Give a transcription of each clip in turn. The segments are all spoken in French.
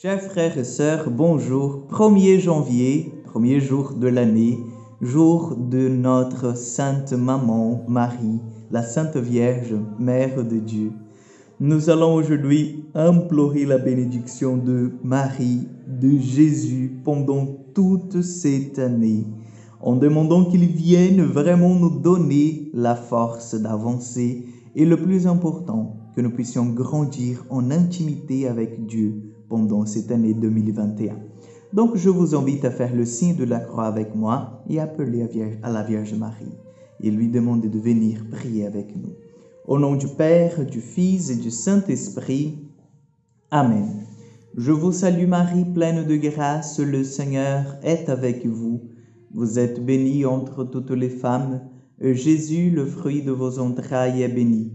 Chers frères et sœurs, bonjour. 1er janvier, premier jour de l'année, jour de notre Sainte Maman Marie, la Sainte Vierge, Mère de Dieu. Nous allons aujourd'hui implorer la bénédiction de Marie, de Jésus pendant toute cette année, en demandant qu'il vienne vraiment nous donner la force d'avancer et le plus important, que nous puissions grandir en intimité avec Dieu pendant cette année 2021. Donc, je vous invite à faire le signe de la croix avec moi et appeler à la Vierge Marie et lui demander de venir prier avec nous. Au nom du Père, du Fils et du Saint-Esprit. Amen. Je vous salue Marie, pleine de grâce, le Seigneur est avec vous. Vous êtes bénie entre toutes les femmes, et Jésus, le fruit de vos entrailles, est béni.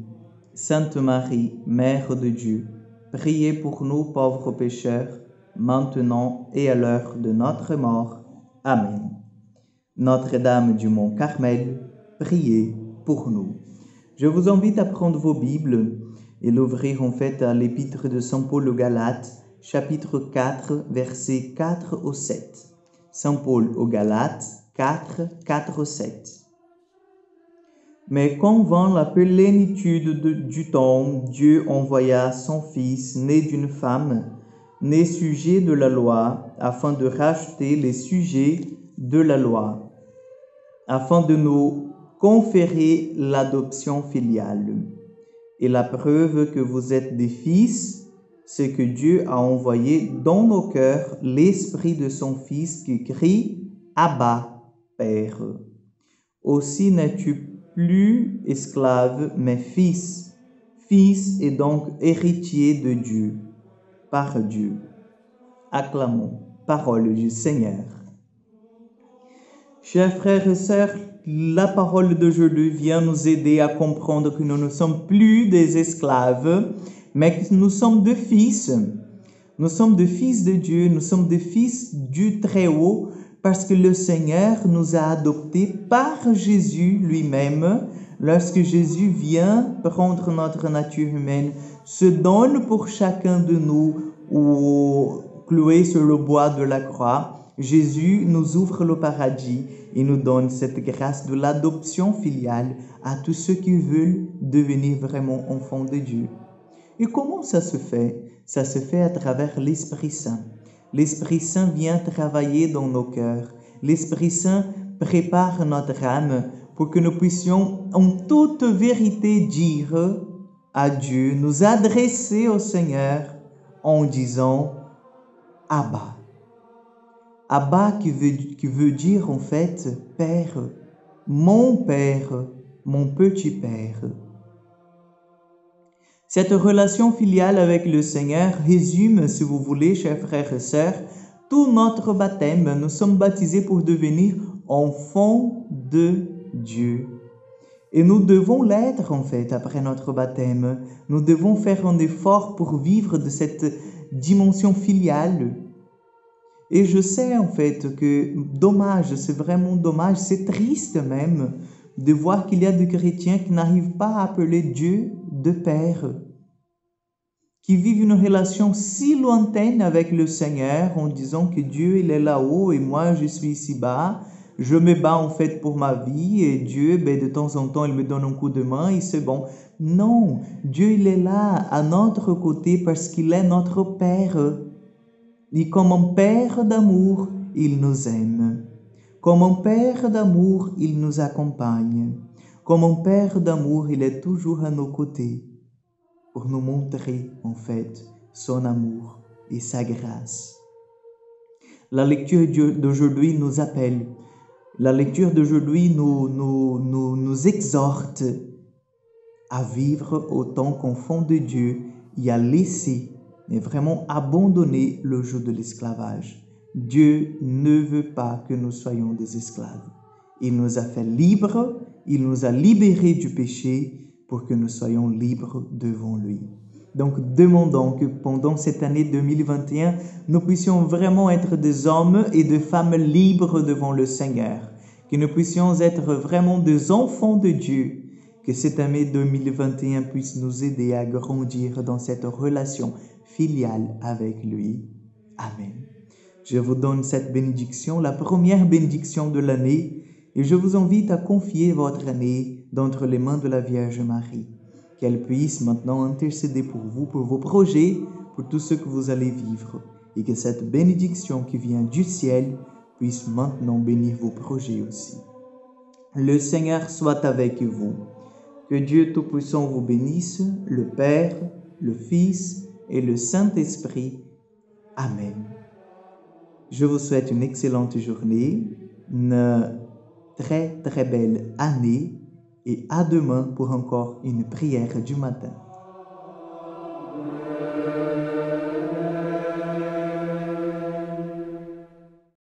Sainte Marie, Mère de Dieu, priez pour nous pauvres pécheurs, maintenant et à l'heure de notre mort. Amen. Notre-Dame du Mont Carmel, priez pour nous. Je vous invite à prendre vos Bibles et l'ouvrir en fait à l'épître de Saint Paul aux Galates, chapitre 4, versets 4 au 7. Saint Paul aux Galates 4, 4 au 7. Mais quand vint la plénitude du temps, Dieu envoya son Fils, né d'une femme, né sujet de la loi, afin de racheter les sujets de la loi, afin de nous conférer l'adoption filiale. Et la preuve que vous êtes des fils, c'est que Dieu a envoyé dans nos cœurs l'Esprit de son Fils qui crie « Abba, Père ». Aussi n'es-tu plus esclave, mais fils. Fils et donc héritier de Dieu, par Dieu. Acclamons, parole du Seigneur. Chers frères et sœurs, la parole d'aujourd'hui vient nous aider à comprendre que nous ne sommes plus des esclaves, mais que nous sommes des fils. Nous sommes des fils de Dieu, nous sommes des fils du Très-Haut, parce que le Seigneur nous a adoptés par Jésus lui-même. Lorsque Jésus vient prendre notre nature humaine, se donne pour chacun de nous ou cloué sur le bois de la croix, Jésus nous ouvre le paradis et nous donne cette grâce de l'adoption filiale à tous ceux qui veulent devenir vraiment enfants de Dieu. Et comment ça se fait? Ça se fait à travers l'Esprit Saint. L'Esprit Saint vient travailler dans nos cœurs. L'Esprit Saint prépare notre âme pour que nous puissions en toute vérité dire à Dieu, nous adresser au Seigneur en disant « Abba ». Abba qui veut dire en fait « Père », mon petit Père. Cette relation filiale avec le Seigneur résume, si vous voulez, chers frères et sœurs, tout notre baptême. Nous sommes baptisés pour devenir enfants de Dieu. Et nous devons l'être, en fait, après notre baptême. Nous devons faire un effort pour vivre de cette dimension filiale. Et je sais, en fait, que dommage, c'est vraiment dommage, c'est triste même, de voir qu'il y a des chrétiens qui n'arrivent pas à appeler Dieu de Père, qui vivent une relation si lointaine avec le Seigneur en disant que Dieu il est là-haut et moi je suis ici-bas, je me bats en fait pour ma vie et Dieu de temps en temps il me donne un coup de main et c'est bon. Non, Dieu il est là à notre côté parce qu'il est notre Père et comme un Père d'amour il nous aime. Comme un Père d'amour, il nous accompagne. Comme un Père d'amour, il est toujours à nos côtés pour nous montrer, en fait, son amour et sa grâce. La lecture d'aujourd'hui nous appelle. La lecture d'aujourd'hui nous exhorte à vivre autant qu'enfants de Dieu et à laisser, mais vraiment abandonner le jeu de l'esclavage. Dieu ne veut pas que nous soyons des esclaves. Il nous a fait libres, il nous a libérés du péché pour que nous soyons libres devant lui. Donc, demandons que pendant cette année 2021, nous puissions vraiment être des hommes et des femmes libres devant le Seigneur, que nous puissions être vraiment des enfants de Dieu, que cette année 2021 puisse nous aider à grandir dans cette relation filiale avec lui. Amen. Je vous donne cette bénédiction, la première bénédiction de l'année, et je vous invite à confier votre année d'entre les mains de la Vierge Marie. Qu'elle puisse maintenant intercéder pour vous, pour vos projets, pour tout ce que vous allez vivre, et que cette bénédiction qui vient du ciel puisse maintenant bénir vos projets aussi. Le Seigneur soit avec vous. Que Dieu Tout-Puissant vous bénisse, le Père, le Fils et le Saint-Esprit. Amen. Je vous souhaite une excellente journée, une très très belle année et à demain pour encore une prière du matin.